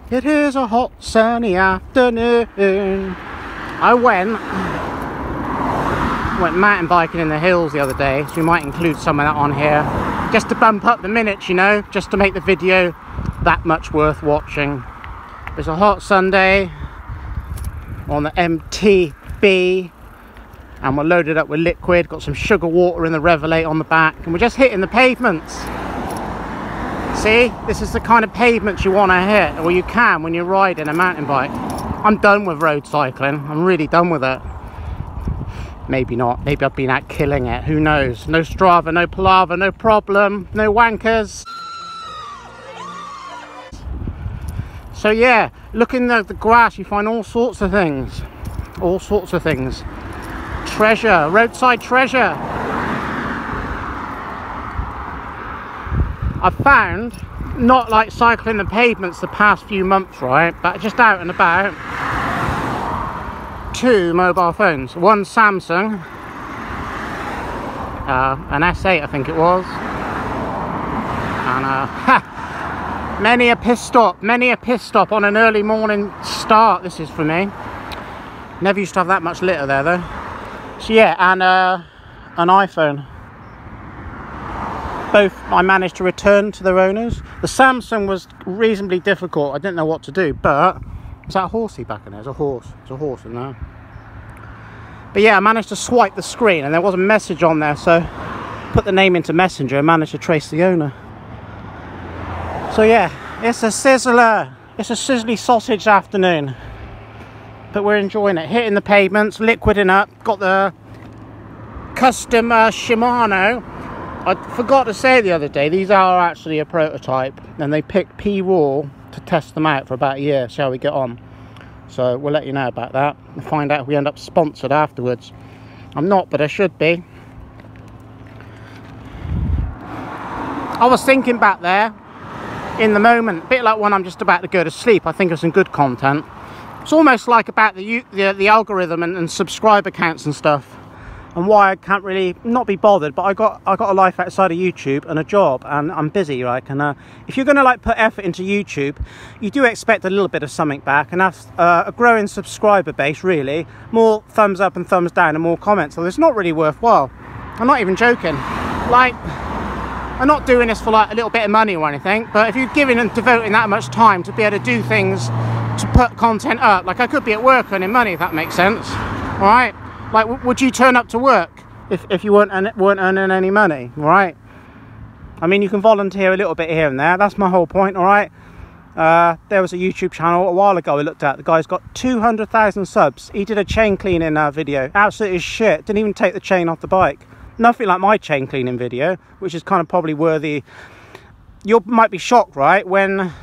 It is a hot sunny afternoon. I went mountain biking in the hills the other day, so we might include some of that on here, just to bump up the minutes, you know, just to make the video that much worth watching. It's a hot Sunday on the MTB, and we're loaded up with liquid, got some sugar water in the Revelate on the back, and we're just hitting the pavements. See, this is the kind of pavements you want to hit, or you can when you're riding a mountain bike. I'm done with road cycling. I'm really done with it. Maybe not. Maybe I've been out killing it. Who knows? No Strava, no palaver, no problem, no wankers. So yeah, looking at the grass, you find all sorts of things. All sorts of things. Treasure, roadside treasure. I've found, not like cycling the pavements the past few months, right, but just out and about, 2 mobile phones. One Samsung, an S8 I think it was, and many a piss stop on an early morning start. This is for me. Never used to have that much litter there though. So yeah, and an iPhone. Both I managed to return to their owners. The Samsung was reasonably difficult. I didn't know what to do, but is that a horsey back in there? There's a horse. There's a horse in there. But yeah, I managed to swipe the screen and there was a message on there, so put the name into Messenger and managed to trace the owner. So yeah, it's a sizzler. It's a sizzly sausage afternoon. But we're enjoying it. Hitting the pavements, liquiding up. Got the custom Shimano. I forgot to say the other day, these are actually a prototype, and they picked P-Raw to test them out for about a year, see how we get on. So we'll let you know about that and find out if we end up sponsored afterwards. I'm not, but I should be. I was thinking back there in the moment, a bit like when I'm just about to go to sleep, I think of some good content. It's almost like about the algorithm and subscriber counts and stuff, and why I can't really not be bothered. But I got a life outside of YouTube and a job, and I'm busy, right? And if you're going to like put effort into YouTube, you do expect a little bit of something back, and that's a growing subscriber base, really. More thumbs up and thumbs down and more comments. So it's not really worthwhile. I'm not even joking. Like, I'm not doing this for like a little bit of money or anything, but if you're giving and devoting that much time to be able to do things, to put content up, like I could be at work earning money, if that makes sense. All right. Like, would you turn up to work if you weren't earning any money, right? I mean, you can volunteer a little bit here and there. That's my whole point, all right? There was a YouTube channel a while ago I looked at. The guy's got 200,000 subs. He did a chain cleaning video. Absolutely shit. Didn't even take the chain off the bike. Nothing like my chain cleaning video, which is kind of probably worthy. You might be shocked, right? When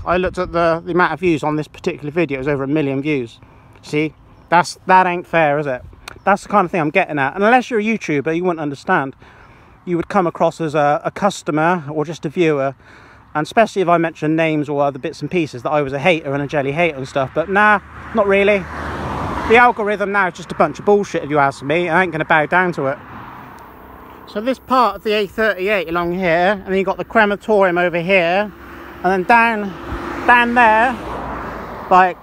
I looked at the amount of views on this particular video, it was over 1 million views. See? That ain't fair, is it? That's the kind of thing I'm getting at. And unless you're a YouTuber, you wouldn't understand. You would come across as a customer or just a viewer. And especially if I mention names or other bits and pieces, that I was a hater and a jelly hater and stuff. But nah, not really. The algorithm now is just a bunch of bullshit, if you ask me. I ain't going to bow down to it. So this part of the A38 along here, and then you've got the crematorium over here. And then down there, like,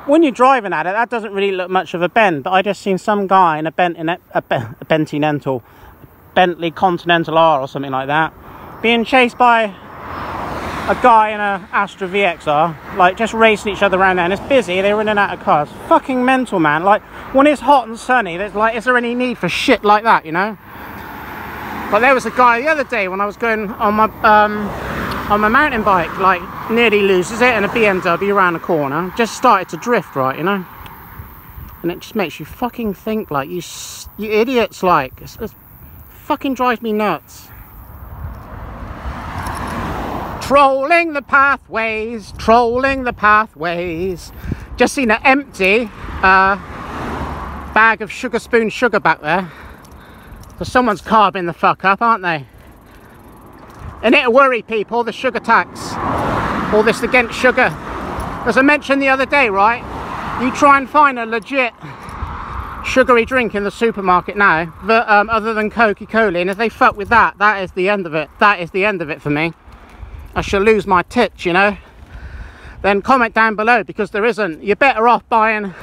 when you're driving at it, that doesn't really look much of a bend, but I just seen some guy in a Bentley Continental R or something like that, being chased by a guy in a Astra VXR, like just racing each other around there, and it's busy, they were in and out of cars. Fucking mental, man. Like, when it's hot and sunny, there's like, is there any need for shit like that, you know? But there was a guy the other day when I was going on my mountain bike, like, nearly loses it, and a BMW around the corner just started to drift, right, you know? And it just makes you fucking think, like, you idiots, like, it fucking drives me nuts. Trolling the pathways, just seen an empty bag of sugar spoon sugar back there. So someone's carving the fuck up, aren't they? And it'll worry people, the sugar tax, all this against sugar. As I mentioned the other day, right, you try and find a legit sugary drink in the supermarket now, but, other than Coca-Cola, and if they fuck with that, that is the end of it. That is the end of it for me. I shall lose my tits, you know. then comment down below, because there isn't. You're better off buying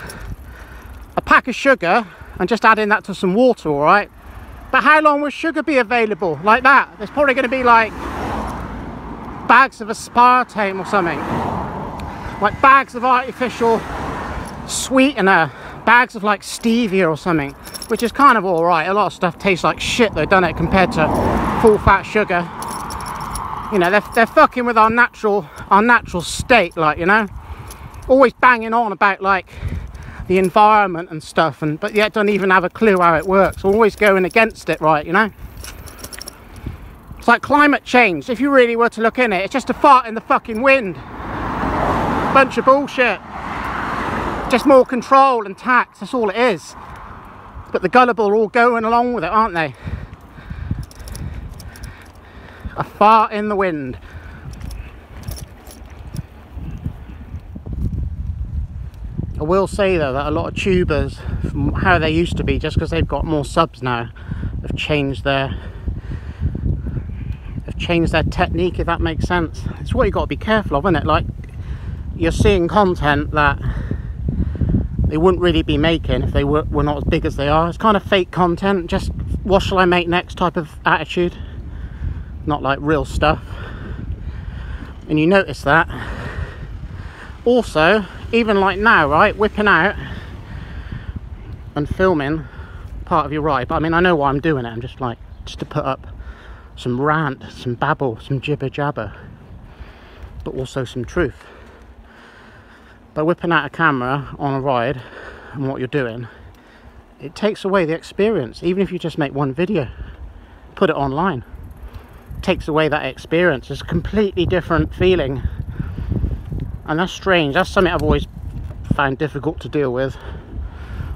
a pack of sugar and just adding that to some water, all right? But how long will sugar be available like that? There's probably going to be like bags of aspartame or something, like bags of artificial sweetener, bags of like stevia or something, which is kind of all right. A lot of stuff tastes like shit though, doesn't it, compared to full fat sugar. You know, they're fucking with our natural state, like, you know, always banging on about like the environment and stuff, and but yet don't even have a clue how it works. Always going against it, right? You know, it's like climate change. If you really were to look in it, it's just a fart in the fucking wind. Bunch of bullshit. Just more control and tax, that's all it is. But the gullible are all going along with it, aren't they? A fart in the wind. I will say though that a lot of tubers, from how they used to be, just because they've got more subs now, have changed their technique, if that makes sense. It's what you got to be careful of, isn't it? Like, you're seeing content that they wouldn't really be making if they were not as big as they are. It's kind of fake content, just what shall I make next type of attitude, not like real stuff. And you notice that. Also, even like now, right, whipping out and filming part of your ride, but I mean, I know why I'm doing it. I'm just to put up some rant, some babble, some jibber jabber, but also some truth. By whipping out a camera on a ride and what you're doing, it takes away the experience. Even if you just make one video, put it online, it takes away that experience. It's a completely different feeling, and that's strange. That's something I've always found difficult to deal with.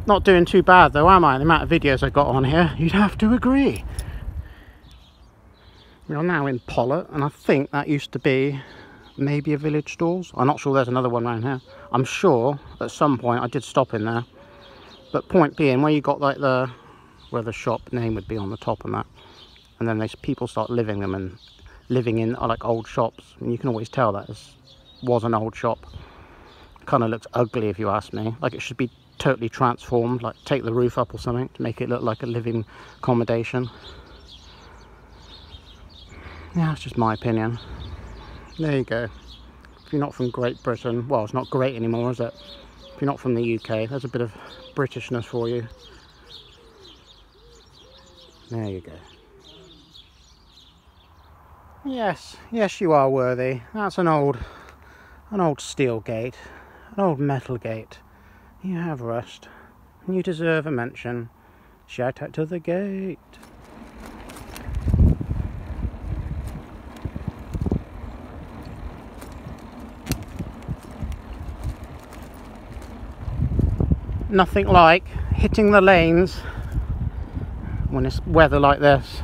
Not doing too bad though, am I? The amount of videos I got on here, you'd have to agree. We're now in Pollet, and I think that used to be maybe a village stores. I'm not sure there's another one around here. I'm sure at some point I did stop in there. But point being, where you got like where the shop name would be on the top and that, and then these people start living in like old shops, and you can always tell that this was an old shop. Kind of looks ugly if you ask me. Like it should be totally transformed, like take the roof up or something to make it look like a living accommodation. Yeah, that's just my opinion. There you go. If you're not from Great Britain, well, it's not great anymore, is it? If you're not from the UK, there's a bit of Britishness for you. There you go. Yes, yes, you are worthy. That's an old steel gate, an old metal gate. You have rust, and you deserve a mention. Shout out to the gate. Nothing like hitting the lanes when it's weather like this.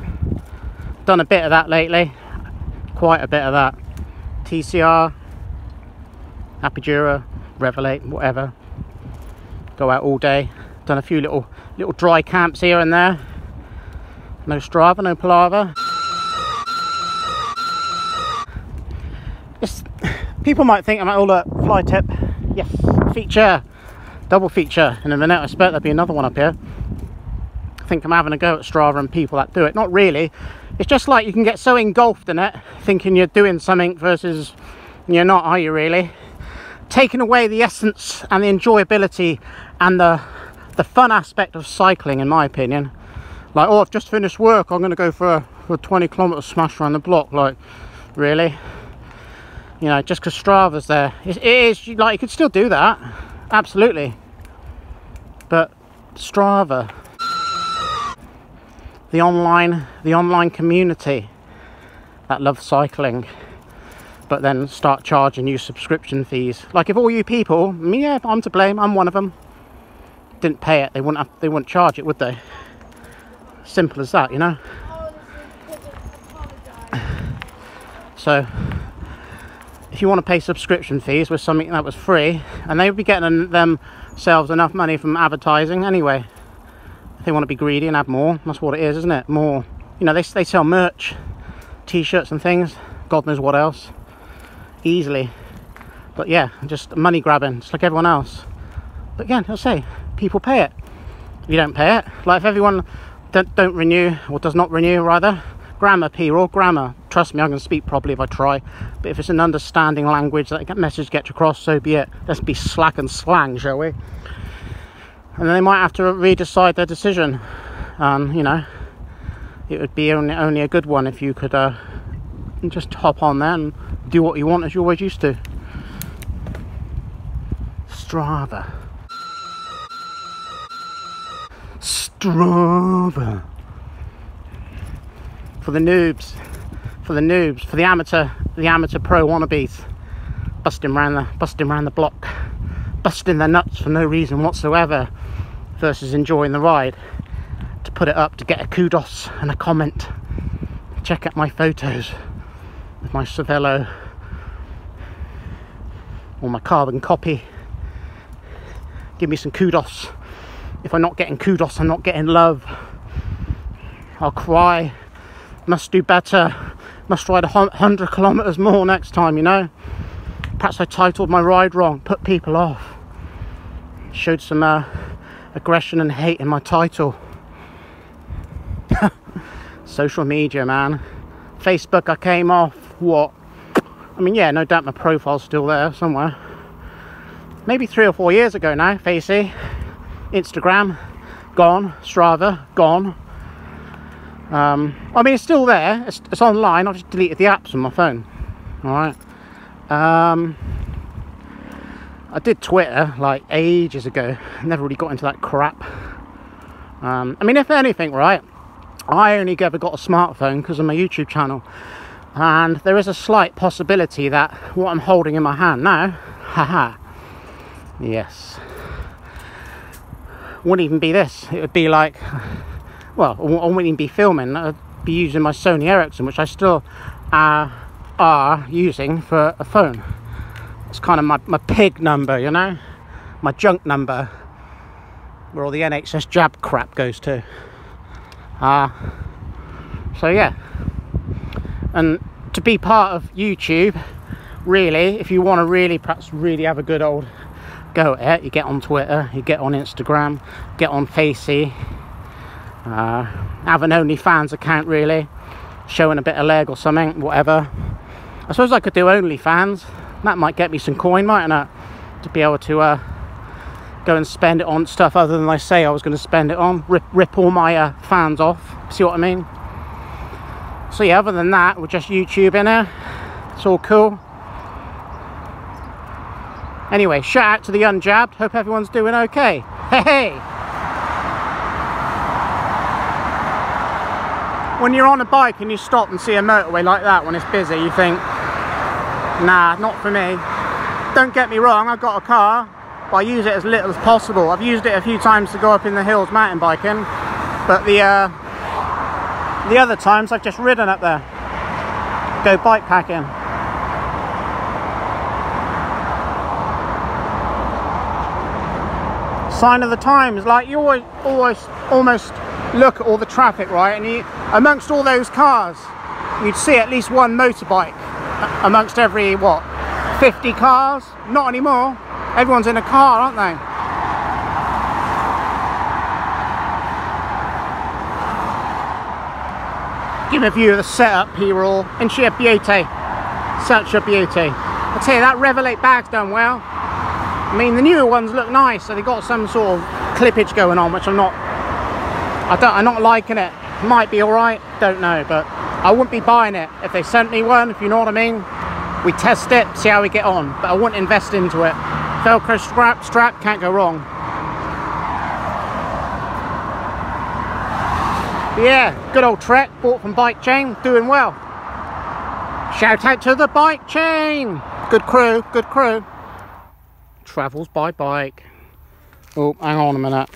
Done a bit of that lately, quite a bit of that. TCR, Apidura, Revelate, whatever. Go out all day. Done a few little dry camps here and there. No Strava, no palaver. People might think I'm at all a fly tip. Yes, feature. Double feature in a minute. I expect there'll be another one up here. I think I'm having a go at Strava and people that do it. Not really. It's just like you can get so engulfed in it, thinking you're doing something versus you're not, are you really? Taking away the essence and the enjoyability and the fun aspect of cycling, in my opinion. Like, oh, I've just finished work, I'm going to go for a 20 kilometre smash around the block. Like, really? You know, just because Strava's there. It is, like, you could still do that. Absolutely. But Strava, the online community that love cycling, but then start charging you subscription fees. Like if all you people, me, yeah, I'm to blame, I'm one of them, didn't pay it, they wouldn't charge it, would they? Simple as that, you know. So if you want to pay subscription fees with something that was free, and they would be getting themselves enough money from advertising anyway. If they want to be greedy and have more, that's what it is, isn't it? More, you know, they sell merch, t-shirts and things, God knows what else, easily. But yeah, just money grabbing, just like everyone else. But again, I'll say, people pay it. If you don't pay it, like if everyone don't renew, or does not renew rather, grammar, P-roll, grammar. Trust me, I'm going to speak properly if I try. But if it's an understanding language that the message gets across, so be it. Let's be slack and slang, shall we? And then they might have to redecide their decision. And, you know, it would be only a good one if you could just hop on there and do what you want as you always used to. Strava. Strava. For the noobs, for the amateur pro wannabes, busting around the block, busting their nuts for no reason whatsoever, versus enjoying the ride, to put it up to get a kudos and a comment. Check out my photos with my Cervelo or my carbon copy. Give me some kudos. If I'm not getting kudos, I'm not getting love. I'll cry. Must do better, must ride 100 kilometers more next time, you know. Perhaps I titled my ride wrong, put people off, showed some aggression and hate in my title. Social media, man. Facebook, I came off. What? I mean, yeah, no doubt my profile's still there somewhere. Maybe 3 or 4 years ago now. Facey, Instagram, gone. Strava, gone. I mean, it's still there, it's online. I've just deleted the apps on my phone. Alright. I did Twitter like ages ago. Never really got into that crap. I mean, if anything, right, I only ever got a smartphone because of my YouTube channel, and there is a slight possibility that what I'm holding in my hand now, haha, yes, wouldn't even be this. It would be like, well, I wouldn't even be filming. I'd be using my Sony Ericsson, which I still are using for a phone. It's kind of my pig number, you know, my junk number, where all the NHS jab crap goes to. So yeah, and to be part of YouTube, really, if you want to really perhaps really have a good old go at it, you get on Twitter, you get on Instagram, get on Facey. Have an OnlyFans account, really, showing a bit of leg or something, whatever. I suppose I could do OnlyFans. That might get me some coin, mightn't it? To be able to go and spend it on stuff other than I say I was going to spend it on. Rip all my fans off. See what I mean? So yeah, other than that, we're just YouTube in here. It's all cool. Anyway, shout out to the unjabbed. Hope everyone's doing okay. Hey, hey! When you're on a bike and you stop and see a motorway like that when it's busy, you think, nah, not for me. Don't get me wrong, I've got a car, but I use it as little as possible. I've used it a few times to go up in the hills mountain biking, but the other times I've just ridden up there, go bike packing. Sign of the times, like you almost look at all the traffic, right, and you, amongst all those cars, you'd see at least one motorbike amongst every, what, 50 cars? Not anymore. Everyone's in a car, aren't they? Give a view of the setup here, all in sheer beauty. Such a beauty. I tell you, that Revelate bag's done well. I mean, the newer ones look nice, so they've got some sort of clippage going on, which I'm not liking it. Might be alright, don't know, but I wouldn't be buying it if they sent me one, if you know what I mean. We test it, see how we get on, but I wouldn't invest into it. Velcro strap, can't go wrong. But yeah, good old Trek, bought from Bike Chain, doing well. Shout out to the Bike Chain! Good crew, good crew. Travels by bike. Oh, hang on a minute.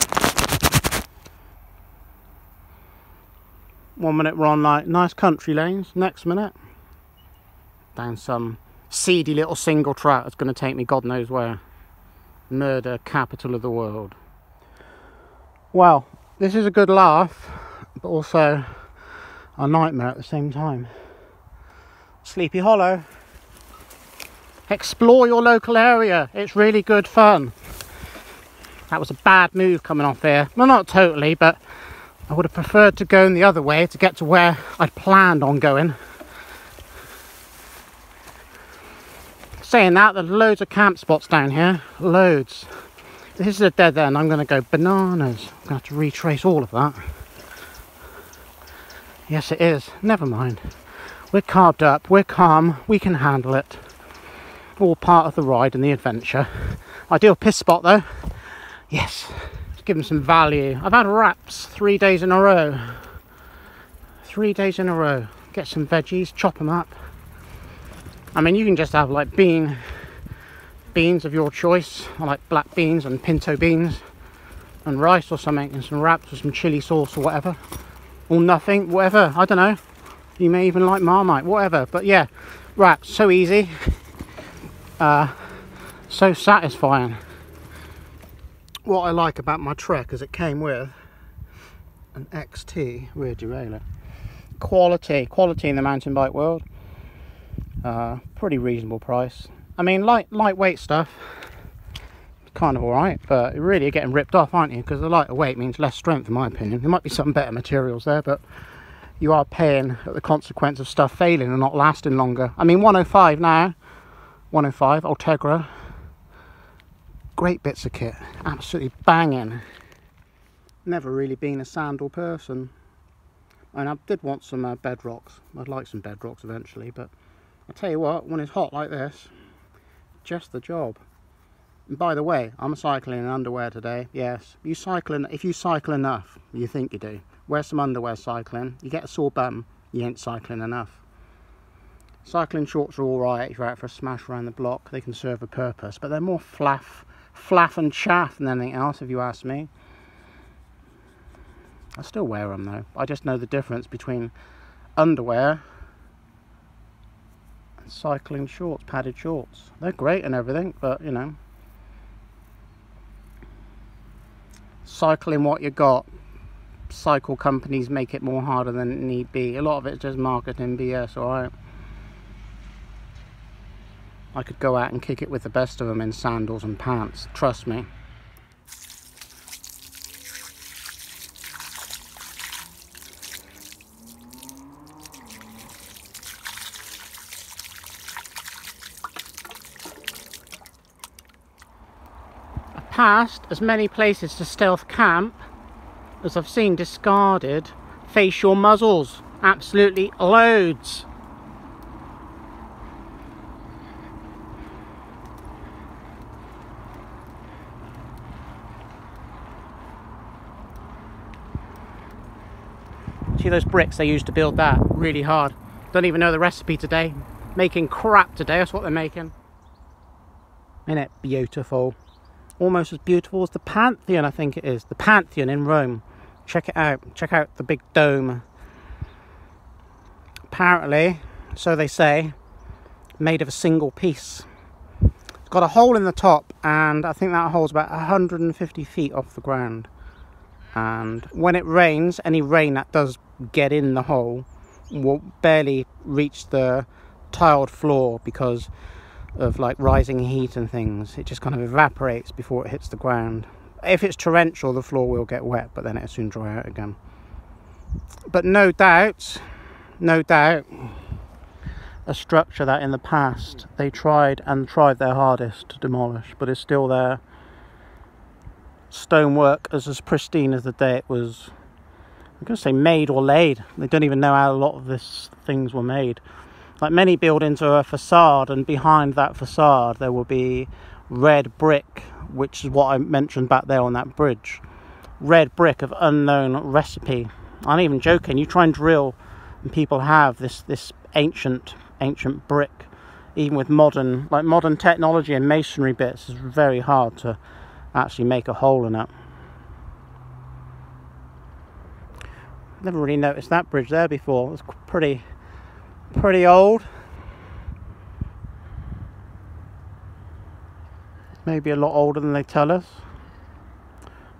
1 minute we're on like nice country lanes, next minute down some seedy little single track that's going to take me God knows where. Murder capital of the world. Well, this is a good laugh, but also a nightmare at the same time. Sleepy Hollow. Explore your local area. It's really good fun. That was a bad move coming off here. Well, not totally, but I would have preferred to go in the other way to get to where I'd planned on going. Saying that, there's loads of camp spots down here. Loads. This is a dead end. I'm going to go bananas. I'm going to have to retrace all of that. Yes, it is. Never mind. We're carved up. We're calm. We can handle it. All part of the ride and the adventure. Ideal piss spot though. Yes. Let's give them some value. I've had wraps 3 days in a row. 3 days in a row. Get some veggies, chop them up. I mean, you can just have like beans of your choice. I like black beans and pinto beans and rice or something, and some wraps with some chili sauce or whatever. Or nothing, whatever. I don't know. You may even like Marmite, whatever. But yeah, wraps, so easy. So satisfying. What I like about my Trek is it came with an XT rear derailleur. Quality in the mountain bike world. Pretty reasonable price. I mean, lightweight stuff, kind of alright, but really you're getting ripped off, aren't you? Because the lighter weight means less strength, in my opinion. There might be some better materials there, but you are paying at the consequence of stuff failing and not lasting longer. I mean, 105 now. 105 Ultegra, great bits of kit, absolutely banging. Never really been a sandal person, and I did want some bedrocks. I'd like some bedrocks eventually, but I tell you what, when it's hot like this, just the job. And by the way, I'm cycling in underwear today. Yes, if you cycle enough, you think you do, wear some underwear cycling. You get a sore bum, you ain't cycling enough. Cycling shorts are alright if you're out for a smash around the block. They can serve a purpose, but they're more flaff and chaff than anything else, if you ask me. I still wear them though. I just know the difference between underwear and cycling shorts, padded shorts. They're great and everything, but you know, cycling what you got. Cycle companies make it more harder than it need be. A lot of it's just marketing BS, alright. I could go out and kick it with the best of them in sandals and pants, trust me. I've passed as many places to stealth camp as I've seen discarded facial muzzles. Absolutely loads. See those bricks they used to build that? Really hard. Don't even know the recipe today. Making crap today, that's what they're making. Isn't it beautiful? Almost as beautiful as the Pantheon, I think it is. The Pantheon in Rome. Check it out. Check out the big dome. Apparently, so they say, made of a single piece. It's got a hole in the top, and I think that hole's about 150 feet off the ground. And when it rains, any rain that does get in the hole will barely reach the tiled floor because of like rising heat and things. It just kind of evaporates before it hits the ground. If it's torrential, the floor will get wet, but then it'll soon dry out again. But no doubt, a structure that in the past they tried their hardest to demolish, but it's still there. Stonework is as pristine as the day it was, I'm going to say made or laid. They don't even know how a lot of these things were made. Like many buildings are a facade, and behind that facade there will be red brick, which is what I mentioned back there on that bridge. Red brick of unknown recipe. I'm not even joking. You try and drill and people have this ancient brick, even with modern technology and masonry bits. It's very hard to actually make a hole in it. Never really noticed that bridge there before. It's pretty old. Maybe a lot older than they tell us.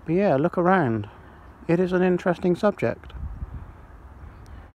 But yeah, look around. It is an interesting subject.